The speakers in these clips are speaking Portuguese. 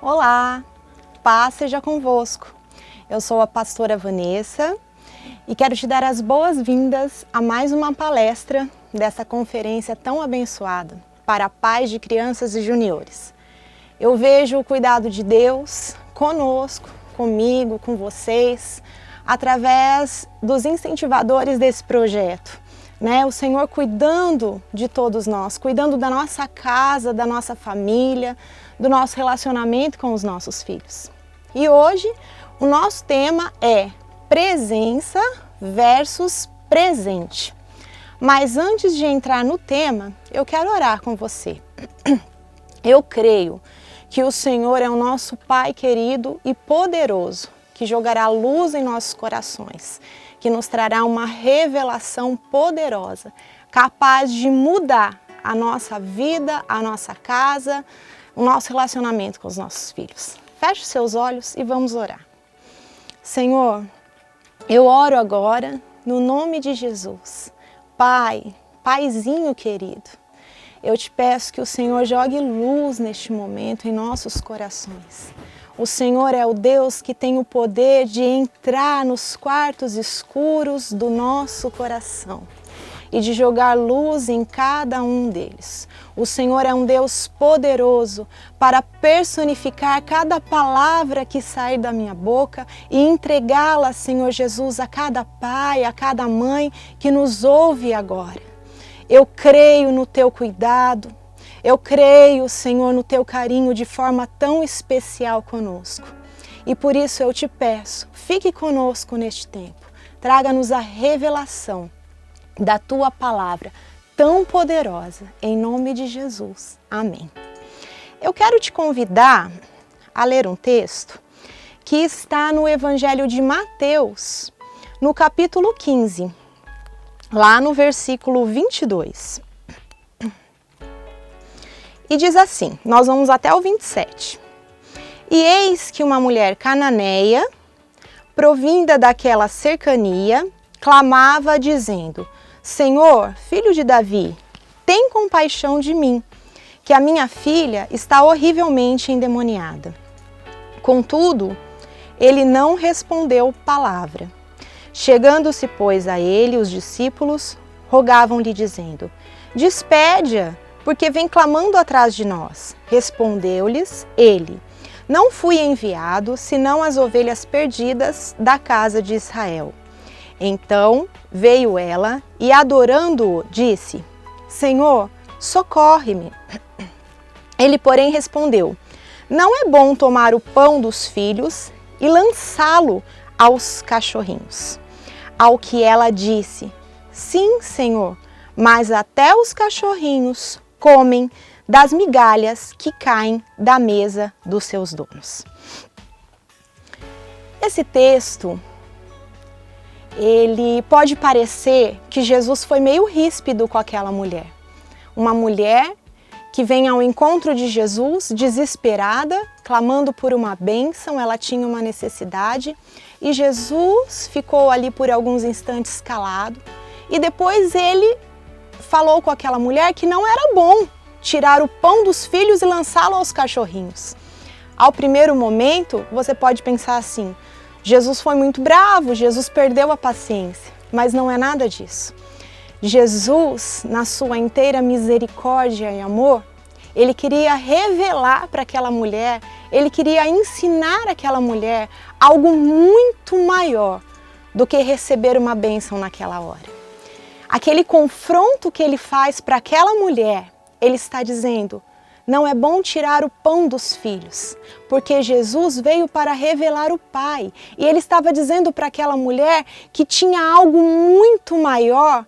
Olá, paz seja convosco. Eu sou a pastora Vanessa e quero te dar as boas-vindas a mais uma palestra dessa conferência tão abençoada para a paz de crianças e juniores. Eu vejo o cuidado de Deus conosco, comigo, com vocês, através dos incentivadores desse projeto. O Senhor cuidando de todos nós, cuidando da nossa casa, da nossa família, do nosso relacionamento com os nossos filhos. E hoje o nosso tema é presença versus presente. Mas antes de entrar no tema, eu quero orar com você. Eu creio que o Senhor é o nosso Pai querido e poderoso, que jogará luz em nossos corações, que nos trará uma revelação poderosa, capaz de mudar a nossa vida, a nossa casa, o nosso relacionamento com os nossos filhos. Feche seus olhos e vamos orar. Senhor, eu oro agora no nome de Jesus. Pai, Paizinho querido, eu te peço que o Senhor jogue luz neste momento em nossos corações. O Senhor é o Deus que tem o poder de entrar nos quartos escuros do nosso coração e de jogar luz em cada um deles. O Senhor é um Deus poderoso para personificar cada palavra que sai da minha boca e entregá-la, Senhor Jesus, a cada pai, a cada mãe que nos ouve agora. Eu creio no teu cuidado. Eu creio, Senhor, no teu carinho de forma tão especial conosco. E por isso eu te peço, fique conosco neste tempo. Traga-nos a revelação da tua palavra tão poderosa, em nome de Jesus. Amém. Eu quero te convidar a ler um texto que está no Evangelho de Mateus, no capítulo 15, lá no versículo 22. E diz assim, nós vamos até o 27. E eis que uma mulher cananeia, provinda daquela cercania, clamava dizendo: Senhor, filho de Davi, tem compaixão de mim, que a minha filha está horrivelmente endemoniada. Contudo, ele não respondeu palavra. Chegando-se, pois, a ele, os discípulos rogavam-lhe dizendo: Despede-a, porque vem clamando atrás de nós. Respondeu-lhes ele: Não fui enviado, senão as ovelhas perdidas da casa de Israel. Então veio ela e, adorando-o, disse: Senhor, socorre-me. Ele, porém, respondeu: Não é bom tomar o pão dos filhos e lançá-lo aos cachorrinhos. Ao que ela disse: Sim, Senhor, mas até os cachorrinhos comem das migalhas que caem da mesa dos seus donos. Esse texto, ele pode parecer que Jesus foi meio ríspido com aquela mulher. Uma mulher que vem ao encontro de Jesus desesperada, clamando por uma bênção, ela tinha uma necessidade e Jesus ficou ali por alguns instantes calado e depois ele falou com aquela mulher que não era bom tirar o pão dos filhos e lançá-lo aos cachorrinhos. Ao primeiro momento, você pode pensar assim: Jesus foi muito bravo, Jesus perdeu a paciência, mas não é nada disso. Jesus, na sua inteira misericórdia e amor, ele queria revelar para aquela mulher, ele queria ensinar aquela mulher algo muito maior do que receber uma bênção naquela hora. Aquele confronto que ele faz para aquela mulher, ele está dizendo: não é bom tirar o pão dos filhos, porque Jesus veio para revelar o Pai. E ele estava dizendo para aquela mulher que tinha algo muito maior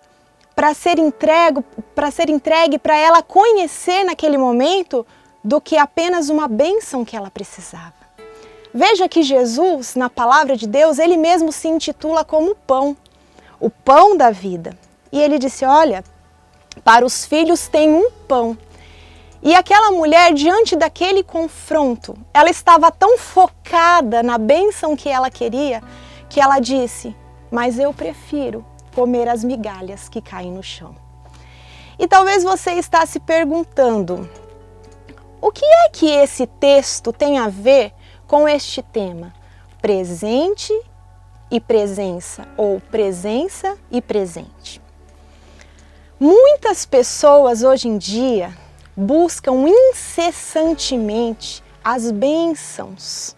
para ser entregue para ela conhecer naquele momento do que apenas uma bênção que ela precisava. Veja que Jesus, na palavra de Deus, ele mesmo se intitula como pão, o pão da vida. E ele disse: olha, para os filhos tem um pão. E aquela mulher, diante daquele confronto, ela estava tão focada na bênção que ela queria, que ela disse: mas eu prefiro comer as migalhas que caem no chão. E talvez você está se perguntando: o que é que esse texto tem a ver com este tema? Presente e presença, ou presença e presente. Muitas pessoas hoje em dia buscam incessantemente as bênçãos.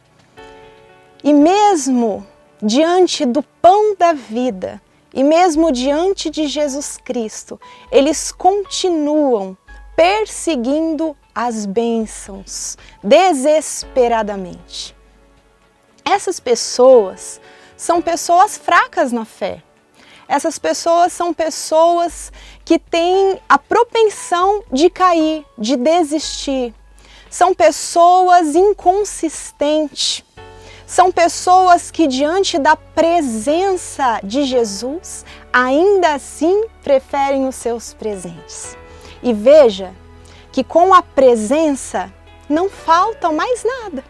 E mesmo diante do pão da vida, e mesmo diante de Jesus Cristo, eles continuam perseguindo as bênçãos desesperadamente. Essas pessoas são pessoas fracas na fé. Essas pessoas são pessoas que têm a propensão de cair, de desistir. São pessoas inconsistentes. São pessoas que, diante da presença de Jesus, ainda assim preferem os seus presentes. E veja que com a presença não falta mais nada.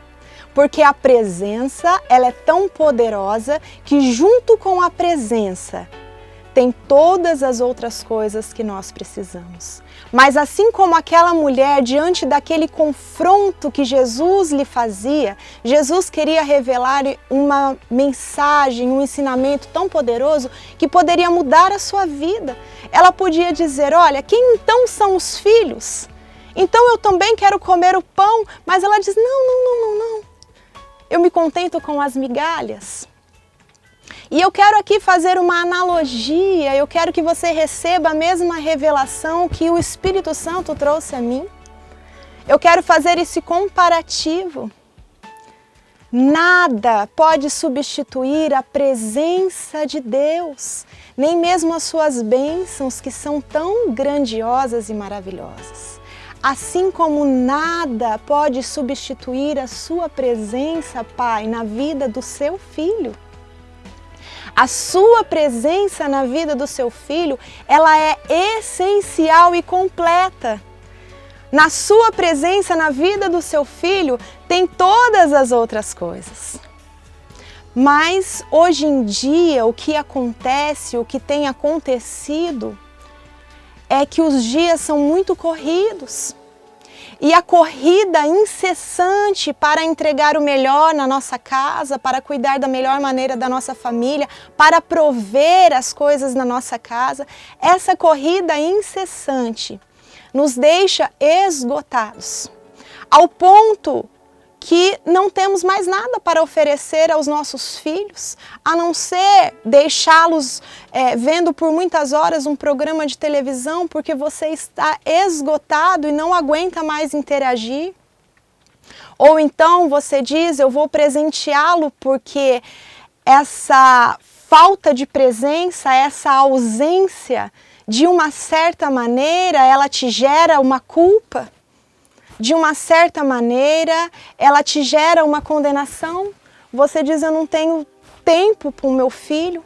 Porque a presença, ela é tão poderosa que junto com a presença tem todas as outras coisas que nós precisamos. Mas assim como aquela mulher, diante daquele confronto que Jesus lhe fazia, Jesus queria revelar uma mensagem, um ensinamento tão poderoso que poderia mudar a sua vida. Ela podia dizer, olha, quem então são os filhos? Então eu também quero comer o pão. Mas ela diz, não. Eu me contento com as migalhas. E eu quero aqui fazer uma analogia, eu quero que você receba a mesma revelação que o Espírito Santo trouxe a mim. Eu quero fazer esse comparativo. Nada pode substituir a presença de Deus, nem mesmo as suas bênçãos que são tão grandiosas e maravilhosas. Assim como nada pode substituir a sua presença, Pai, na vida do seu filho. A sua presença na vida do seu filho, ela é essencial e completa. Na sua presença na vida do seu filho, tem todas as outras coisas. Mas hoje em dia, o que acontece, o que tem acontecido, é que os dias são muito corridos. E a corrida incessante para entregar o melhor na nossa casa, para cuidar da melhor maneira da nossa família, para prover as coisas na nossa casa, essa corrida incessante nos deixa esgotados, ao ponto que não temos mais nada para oferecer aos nossos filhos, a não ser deixá-los vendo por muitas horas um programa de televisão porque você está esgotado e não aguenta mais interagir. Ou então você diz, eu vou presenteá-lo porque essa falta de presença, essa ausência, de uma certa maneira, ela te gera uma culpa. De uma certa maneira, ela te gera uma condenação. Você diz, eu não tenho tempo com o meu filho,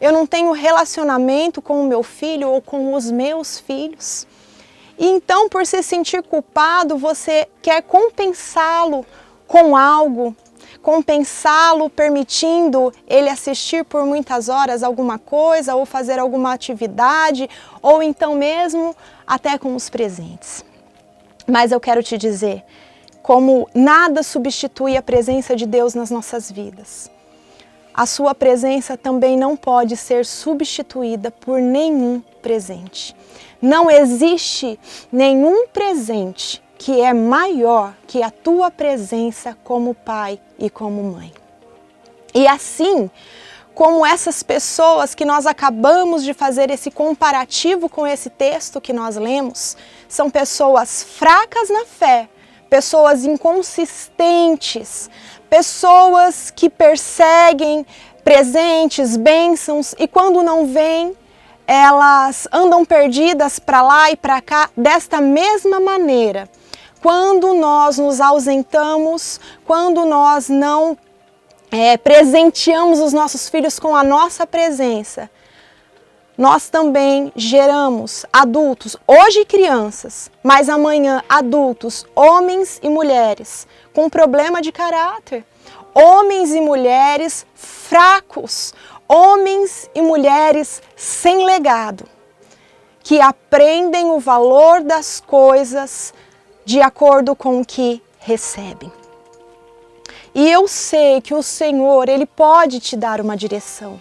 eu não tenho relacionamento com o meu filho ou com os meus filhos. E então, por se sentir culpado, você quer compensá-lo com algo, compensá-lo permitindo ele assistir por muitas horas alguma coisa ou fazer alguma atividade, ou então mesmo até com os presentes. Mas eu quero te dizer, como nada substitui a presença de Deus nas nossas vidas, a sua presença também não pode ser substituída por nenhum presente. Não existe nenhum presente que é maior que a tua presença como pai e como mãe. E assim como essas pessoas que nós acabamos de fazer esse comparativo com esse texto que nós lemos, são pessoas fracas na fé, pessoas inconsistentes, pessoas que perseguem presentes, bênçãos, e quando não vêm, elas andam perdidas para lá e para cá. Desta mesma maneira, quando nós nos ausentamos, quando nós não presenteamos os nossos filhos com a nossa presença, nós também geramos adultos, hoje crianças, mas amanhã adultos, homens e mulheres, com problema de caráter, homens e mulheres fracos, homens e mulheres sem legado, que aprendem o valor das coisas de acordo com o que recebem. E eu sei que o Senhor, Ele pode te dar uma direção.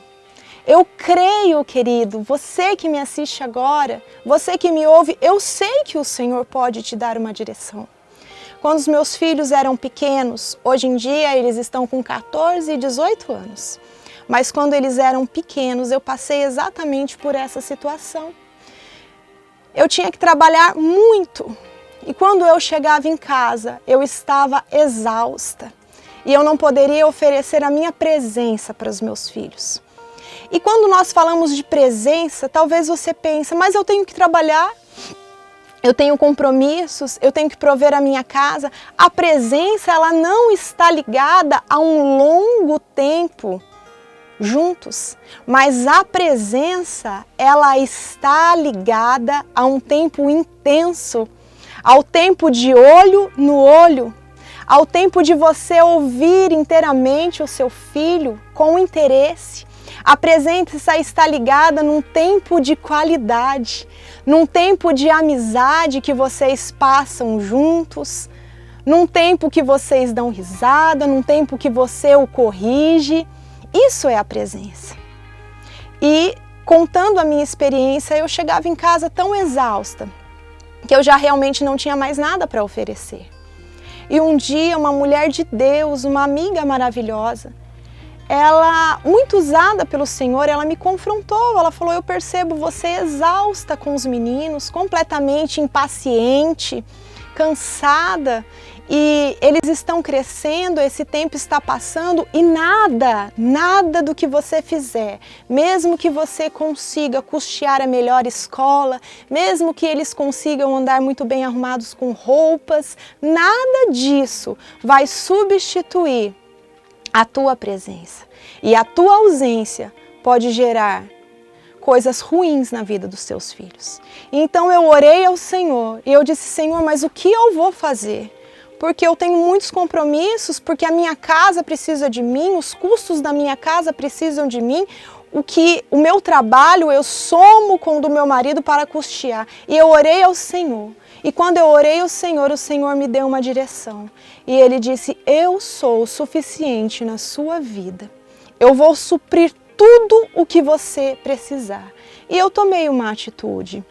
Eu creio, querido, você que me assiste agora, você que me ouve, eu sei que o Senhor pode te dar uma direção. Quando os meus filhos eram pequenos, hoje em dia eles estão com 14 e 18 anos. Mas quando eles eram pequenos, eu passei exatamente por essa situação. Eu tinha que trabalhar muito. E quando eu chegava em casa, eu estava exausta. E eu não poderia oferecer a minha presença para os meus filhos. E quando nós falamos de presença, talvez você pense, mas eu tenho que trabalhar, eu tenho compromissos, eu tenho que prover a minha casa. A presença, ela não está ligada a um longo tempo juntos, mas a presença, ela está ligada a um tempo intenso, ao tempo de olho no olho, ao tempo de você ouvir inteiramente o seu filho com interesse. A presença está ligada num tempo de qualidade, num tempo de amizade que vocês passam juntos, num tempo que vocês dão risada, num tempo que você o corrige. Isso é a presença. E contando a minha experiência, eu chegava em casa tão exausta que eu já realmente não tinha mais nada para oferecer. E um dia uma mulher de Deus, uma amiga maravilhosa, ela, muito usada pelo Senhor, ela me confrontou, ela falou, eu percebo você exausta com os meninos, completamente impaciente, cansada, e eles estão crescendo, esse tempo está passando e nada do que você fizer, mesmo que você consiga custear a melhor escola, mesmo que eles consigam andar muito bem arrumados com roupas, nada disso vai substituir a tua presença. E a tua ausência pode gerar coisas ruins na vida dos teus filhos. Então eu orei ao Senhor e eu disse, Senhor, mas o que eu vou fazer? Porque eu tenho muitos compromissos, porque a minha casa precisa de mim, os custos da minha casa precisam de mim, o meu trabalho eu somo com o do meu marido para custear. E eu orei ao Senhor. E quando eu orei ao Senhor, o Senhor me deu uma direção. E Ele disse, eu sou o suficiente na sua vida. Eu vou suprir tudo o que você precisar. E eu tomei uma atitude.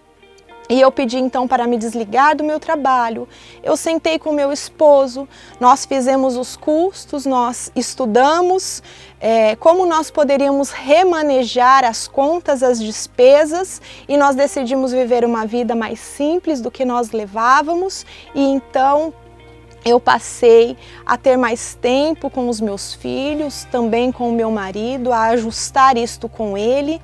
E eu pedi então para me desligar do meu trabalho. Eu sentei com meu esposo, nós fizemos os custos, nós estudamos como nós poderíamos remanejar as contas, as despesas, e nós decidimos viver uma vida mais simples do que nós levávamos. E então eu passei a ter mais tempo com os meus filhos, também com o meu marido, a ajustar isto com ele.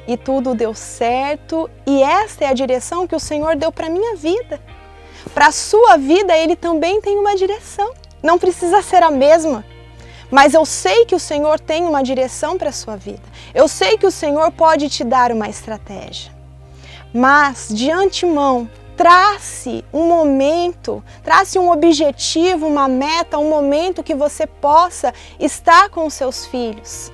E tudo deu certo, e esta é a direção que o Senhor deu para a minha vida. Para a sua vida, Ele também tem uma direção. Não precisa ser a mesma, mas eu sei que o Senhor tem uma direção para a sua vida. Eu sei que o Senhor pode te dar uma estratégia. Mas, de antemão, trace um momento, trace um objetivo, uma meta, um momento que você possa estar com os seus filhos.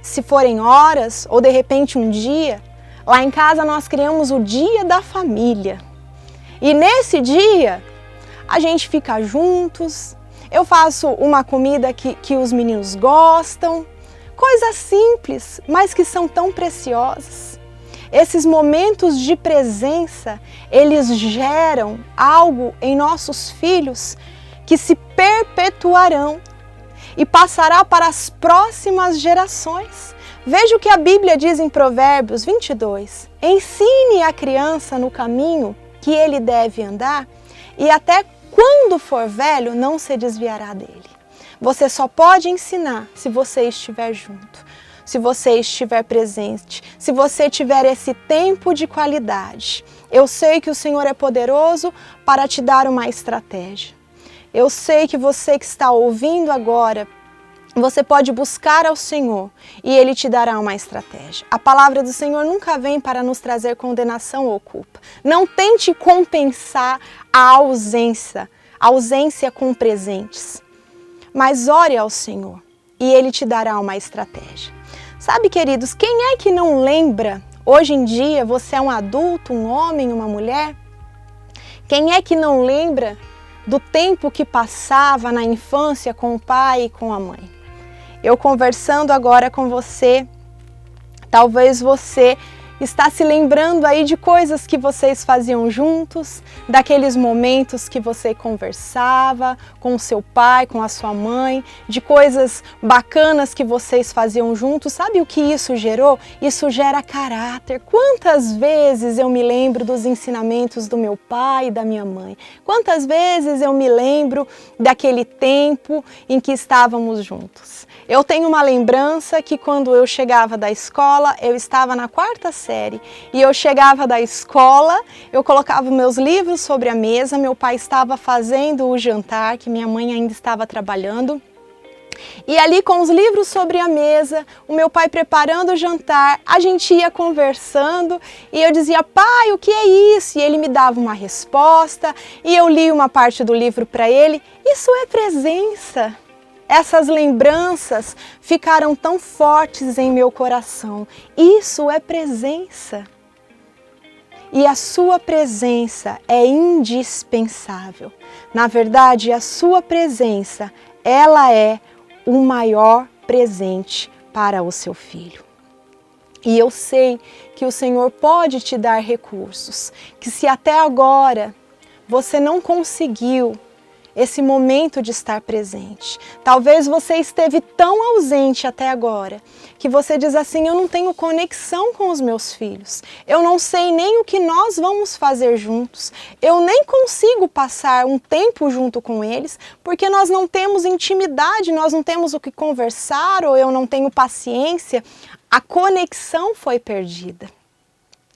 Se forem horas ou de repente um dia, lá em casa nós criamos o dia da família. E nesse dia a gente fica juntos, eu faço uma comida que os meninos gostam, coisas simples, mas que são tão preciosas. Esses momentos de presença, eles geram algo em nossos filhos que se perpetuarão e passará para as próximas gerações. Veja o que a Bíblia diz em Provérbios 22. Ensine a criança no caminho que ele deve andar, e até quando for velho não se desviará dele. Você só pode ensinar se você estiver junto, se você estiver presente, se você tiver esse tempo de qualidade. Eu sei que o Senhor é poderoso para te dar uma estratégia. Eu sei que você que está ouvindo agora, você pode buscar ao Senhor e Ele te dará uma estratégia. A palavra do Senhor nunca vem para nos trazer condenação ou culpa. Não tente compensar a ausência com presentes. Mas ore ao Senhor e Ele te dará uma estratégia. Sabe, queridos, quem é que não lembra, hoje em dia, você é um adulto, um homem, uma mulher, Quem é que não lembra do tempo que passava na infância com o pai e com a mãe? Eu conversando agora com você, talvez você está se lembrando aí de coisas que vocês faziam juntos, daqueles momentos que você conversava com o seu pai, com a sua mãe, de coisas bacanas que vocês faziam juntos. Sabe o que isso gerou? Isso gera caráter. Quantas vezes eu me lembro dos ensinamentos do meu pai e da minha mãe? Quantas vezes eu me lembro daquele tempo em que estávamos juntos? Eu tenho uma lembrança que quando eu chegava da escola, eu estava na 4ª série e eu chegava da escola, eu colocava meus livros sobre a mesa, meu pai estava fazendo o jantar, que minha mãe ainda estava trabalhando. E ali com os livros sobre a mesa, o meu pai preparando o jantar, a gente ia conversando e eu dizia: pai, o que é isso? E ele me dava uma resposta e eu li uma parte do livro para ele. Isso é presença. Essas lembranças ficaram tão fortes em meu coração. Isso é presença. E a sua presença é indispensável. Na verdade, a sua presença, ela é o maior presente para o seu filho. E eu sei que o Senhor pode te dar recursos, que se até agora você não conseguiu esse momento de estar presente. Talvez você esteve tão ausente até agora, que você diz assim: eu não tenho conexão com os meus filhos, eu não sei nem o que nós vamos fazer juntos, eu nem consigo passar um tempo junto com eles, porque nós não temos intimidade, nós não temos o que conversar, ou eu não tenho paciência. A conexão foi perdida.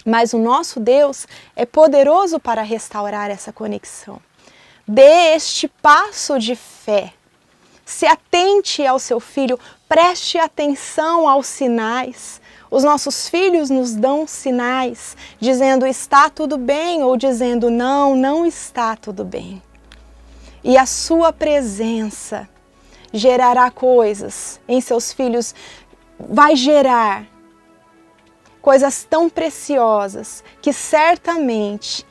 Mas o nosso Deus é poderoso para restaurar essa conexão. Dê este passo de fé. Se atente ao seu filho, preste atenção aos sinais. Os nossos filhos nos dão sinais, dizendo está tudo bem ou dizendo não, não está tudo bem. E a sua presença gerará coisas em seus filhos, vai gerar coisas tão preciosas que certamente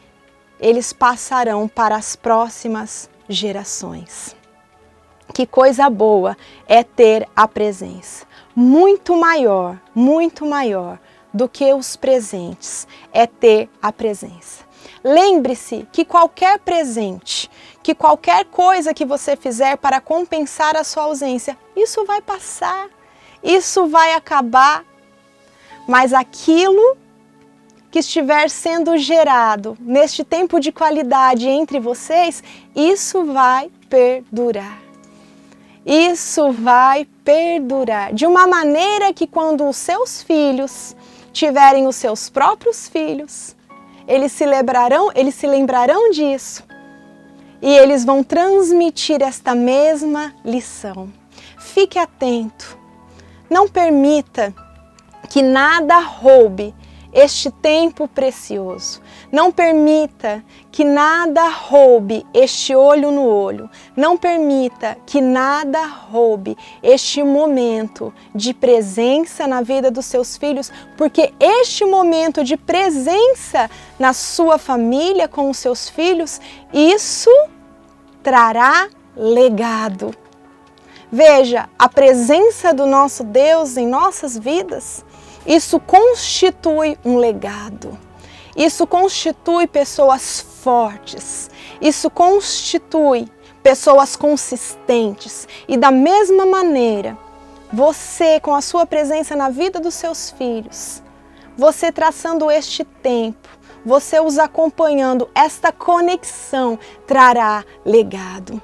eles passarão para as próximas gerações. Que coisa boa é ter a presença. Muito maior do que os presentes é ter a presença. Lembre-se que qualquer presente, que qualquer coisa que você fizer para compensar a sua ausência, isso vai passar, isso vai acabar, mas aquilo que estiver sendo gerado neste tempo de qualidade entre vocês, isso vai perdurar. Isso vai perdurar de uma maneira que quando os seus filhos tiverem os seus próprios filhos, eles se lembrarão disso e eles vão transmitir esta mesma lição. Fique atento, não permita que nada roube este tempo precioso. Não permita que nada roube este olho no olho. Não permita que nada roube este momento de presença na vida dos seus filhos, porque este momento de presença na sua família com os seus filhos, isso trará legado. Veja, a presença do nosso Deus em nossas vidas, isso constitui um legado, isso constitui pessoas fortes, isso constitui pessoas consistentes. E da mesma maneira, você com a sua presença na vida dos seus filhos, você traçando este tempo, você os acompanhando, esta conexão trará legado.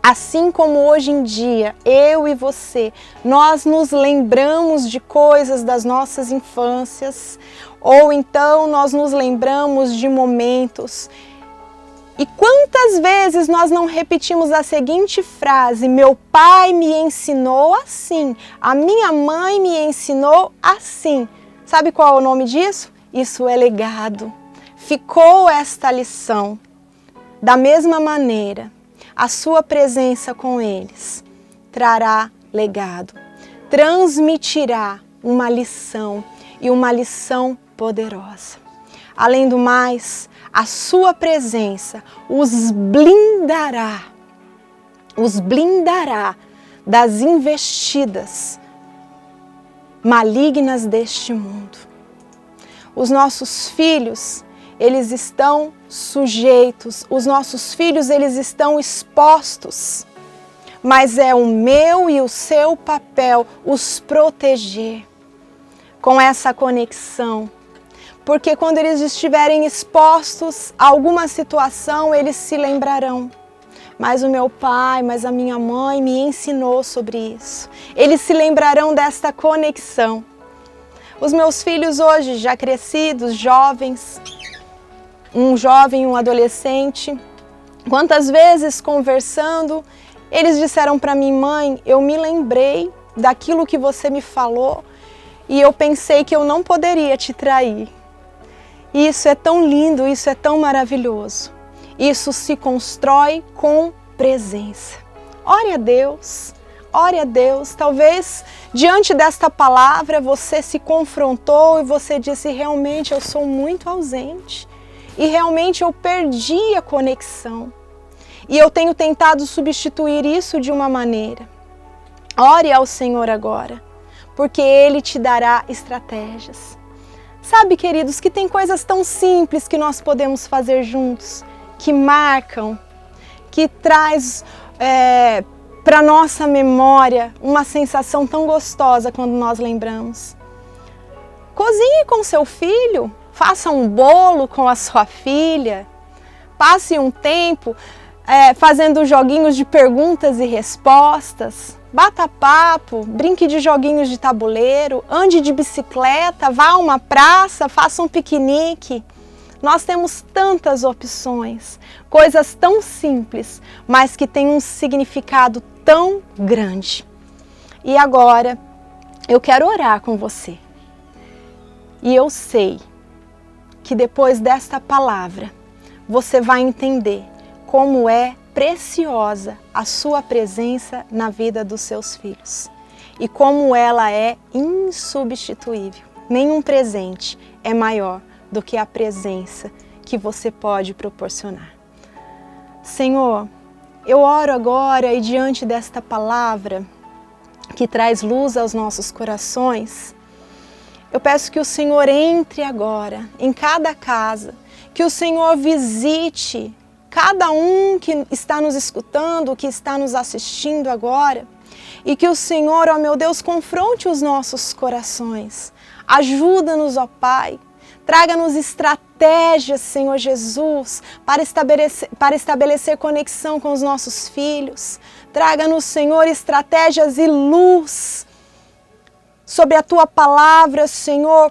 Assim como hoje em dia, eu e você, nós nos lembramos de coisas das nossas infâncias, ou então nós nos lembramos de momentos. E quantas vezes nós não repetimos a seguinte frase: meu pai me ensinou assim, a minha mãe me ensinou assim. Sabe qual é o nome disso? Isso é legado. Ficou esta lição. Da mesma maneira, a sua presença com eles trará legado, transmitirá uma lição e uma lição poderosa. Além do mais, a sua presença os blindará das investidas malignas deste mundo. Os nossos filhos, eles estão sujeitos, os nossos filhos, eles estão expostos, mas é o meu e o seu papel os proteger com essa conexão. Porque quando eles estiverem expostos a alguma situação, eles se lembrarão. Mas o meu pai, mas a minha mãe me ensinou sobre isso. Eles se lembrarão desta conexão. Os meus filhos hoje, já crescidos, jovens, um jovem e um adolescente, quantas vezes conversando, eles disseram para mim: mãe, eu me lembrei daquilo que você me falou e eu pensei que eu não poderia te trair. Isso é tão lindo, isso é tão maravilhoso. Isso se constrói com presença. Ore a Deus, ore a Deus. Talvez diante desta palavra você se confrontou e você disse: realmente eu sou muito ausente e realmente eu perdi a conexão. E eu tenho tentado substituir isso de uma maneira. Ore ao Senhor agora, porque Ele te dará estratégias. Sabe, queridos, que tem coisas tão simples que nós podemos fazer juntos, que marcam, que traz para nossa memória uma sensação tão gostosa quando nós lembramos. Cozinhe com seu filho, faça um bolo com a sua filha, passe um tempo fazendo joguinhos de perguntas e respostas, bata papo, brinque de joguinhos de tabuleiro, ande de bicicleta, vá a uma praça, faça um piquenique. Nós temos tantas opções, coisas tão simples, mas que têm um significado tão grande. E agora, eu quero orar com você. E eu sei que depois desta palavra, você vai entender como é preciosa a sua presença na vida dos seus filhos e como ela é insubstituível. Nenhum presente é maior do que a presença que você pode proporcionar. Senhor, eu oro agora e diante desta palavra que traz luz aos nossos corações, eu peço que o Senhor entre agora em cada casa, que o Senhor visite cada um que está nos escutando, que está nos assistindo agora, e que o Senhor, ó meu Deus, confronte os nossos corações. Ajuda-nos, ó Pai. Traga-nos estratégias, Senhor Jesus, para estabelecer conexão com os nossos filhos. Traga-nos, Senhor, estratégias e luz sobre a Tua palavra, Senhor,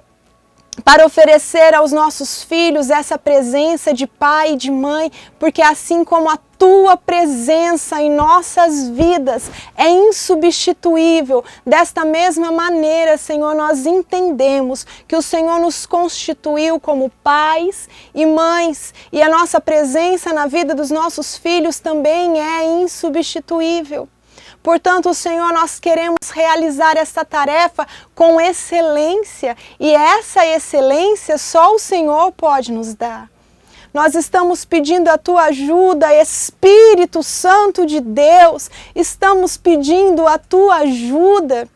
para oferecer aos nossos filhos essa presença de pai e de mãe, porque assim como a Tua presença em nossas vidas é insubstituível, desta mesma maneira, Senhor, nós entendemos que o Senhor nos constituiu como pais e mães, e a nossa presença na vida dos nossos filhos também é insubstituível. Portanto, Senhor, nós queremos realizar essa tarefa com excelência, e essa excelência só o Senhor pode nos dar. Nós estamos pedindo a Tua ajuda, Espírito Santo de Deus, estamos pedindo a Tua ajuda.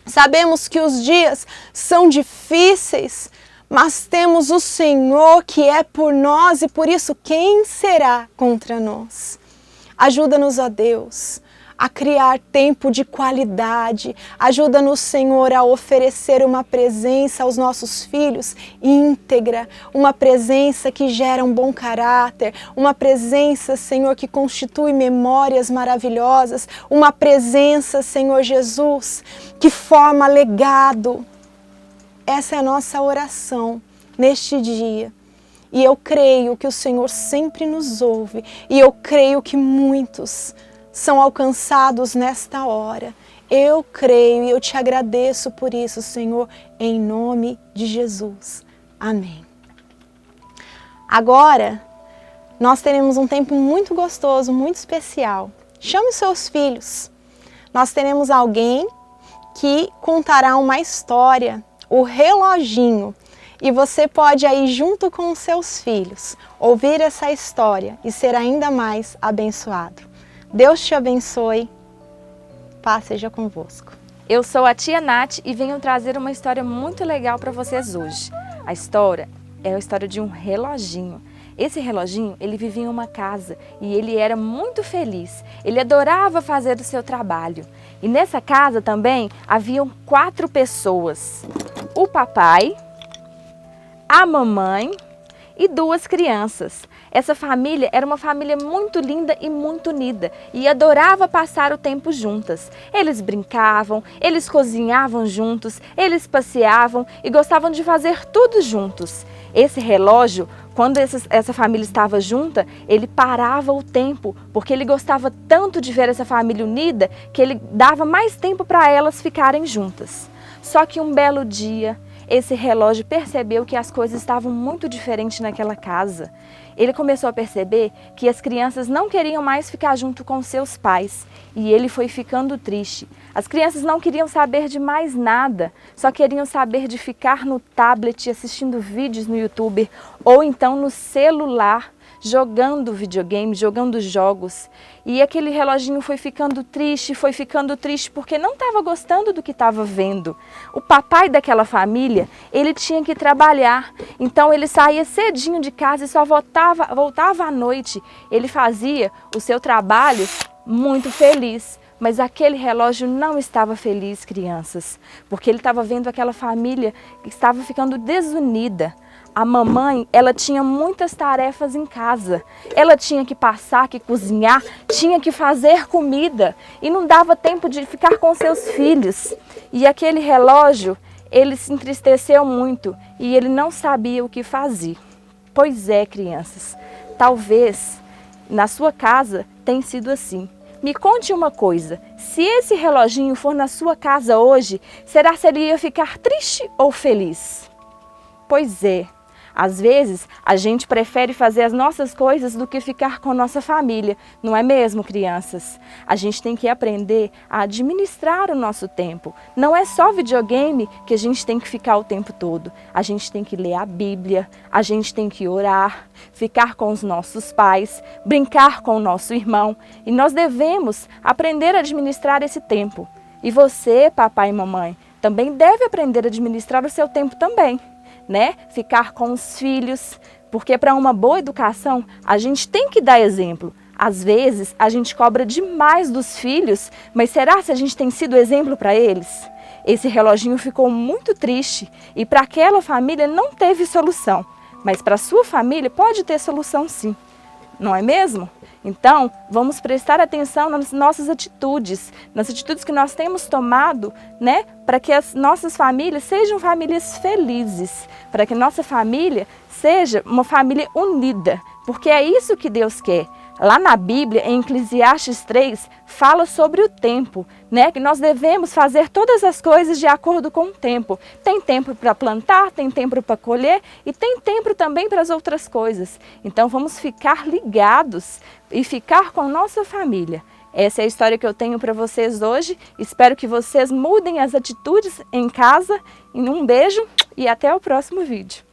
Sabemos que os dias são difíceis, mas temos o Senhor que é por nós, e por isso quem será contra nós? Ajuda-nos, ó Deus, a criar tempo de qualidade. Ajuda-nos, Senhor, a oferecer uma presença aos nossos filhos íntegra, uma presença que gera um bom caráter, uma presença, Senhor, que constitui memórias maravilhosas, uma presença, Senhor Jesus, que forma legado. Essa é a nossa oração neste dia. E eu creio que o Senhor sempre nos ouve, e eu creio que muitos são alcançados nesta hora. Eu creio e eu te agradeço por isso, Senhor, em nome de Jesus. Amém. Agora, nós teremos um tempo muito gostoso, muito especial. Chame os seus filhos. Nós teremos alguém que contará uma história, o reloginho. E você pode aí junto com os seus filhos ouvir essa história e ser ainda mais abençoado. Deus te abençoe. Paz seja convosco. Eu sou a tia Nath e venho trazer uma história muito legal para vocês hoje. A história é a história de um reloginho. Esse reloginho, ele vivia em uma casa e ele era muito feliz. Ele adorava fazer o seu trabalho. E nessa casa também haviam 4 pessoas. O papai, a mamãe e 2 crianças. Essa família era uma família muito linda e muito unida e adorava passar o tempo juntas. Eles brincavam, eles cozinhavam juntos, eles passeavam e gostavam de fazer tudo juntos. Esse relógio, quando essa família estava junta, ele parava o tempo, porque ele gostava tanto de ver essa família unida que ele dava mais tempo para elas ficarem juntas. Só que um belo dia, esse relógio percebeu que as coisas estavam muito diferentes naquela casa. Ele começou a perceber que as crianças não queriam mais ficar junto com seus pais e ele foi ficando triste. As crianças não queriam saber de mais nada, só queriam saber de ficar no tablet assistindo vídeos no YouTube ou então no celular, jogando videogame, jogando jogos. E aquele reloginho foi ficando triste porque não estava gostando do que estava vendo. O papai daquela família, ele tinha que trabalhar, então ele saía cedinho de casa e só voltava à noite. Ele fazia o seu trabalho muito feliz. Mas aquele relógio não estava feliz, crianças, porque ele estava vendo aquela família que estava ficando desunida. A mamãe, ela tinha muitas tarefas em casa. Ela tinha que passar, que cozinhar, tinha que fazer comida e não dava tempo de ficar com seus filhos. E aquele relógio, ele se entristeceu muito e ele não sabia o que fazer. Pois é, crianças, talvez na sua casa tenha sido assim. Me conte uma coisa, se esse reloginho for na sua casa hoje, será que ele ia ficar triste ou feliz? Pois é, às vezes a gente prefere fazer as nossas coisas do que ficar com nossa família, não é mesmo, crianças? A gente tem que aprender a administrar o nosso tempo. Não é só videogame que a gente tem que ficar o tempo todo. A gente tem que ler a Bíblia, a gente tem que orar, ficar com os nossos pais, brincar com o nosso irmão. E nós devemos aprender a administrar esse tempo. E você, papai e mamãe, também deve aprender a administrar o seu tempo também. Né? Ficar com os filhos, porque para uma boa educação a gente tem que dar exemplo. Às vezes a gente cobra demais dos filhos, mas será se a gente tem sido exemplo para eles? Esse reloginho ficou muito triste e para aquela família não teve solução, mas para a sua família pode ter solução sim, não é mesmo? Então, vamos prestar atenção nas nossas atitudes, nas atitudes que nós temos tomado, né, para que as nossas famílias sejam famílias felizes, para que nossa família seja uma família unida, porque é isso que Deus quer. Lá na Bíblia, em Eclesiastes 3, fala sobre o tempo, né? Que nós devemos fazer todas as coisas de acordo com o tempo. Tem tempo para plantar, tem tempo para colher e tem tempo também para as outras coisas. Então vamos ficar ligados e ficar com nossa família. Essa é a história que eu tenho para vocês hoje. Espero que vocês mudem as atitudes em casa. Um beijo e até o próximo vídeo.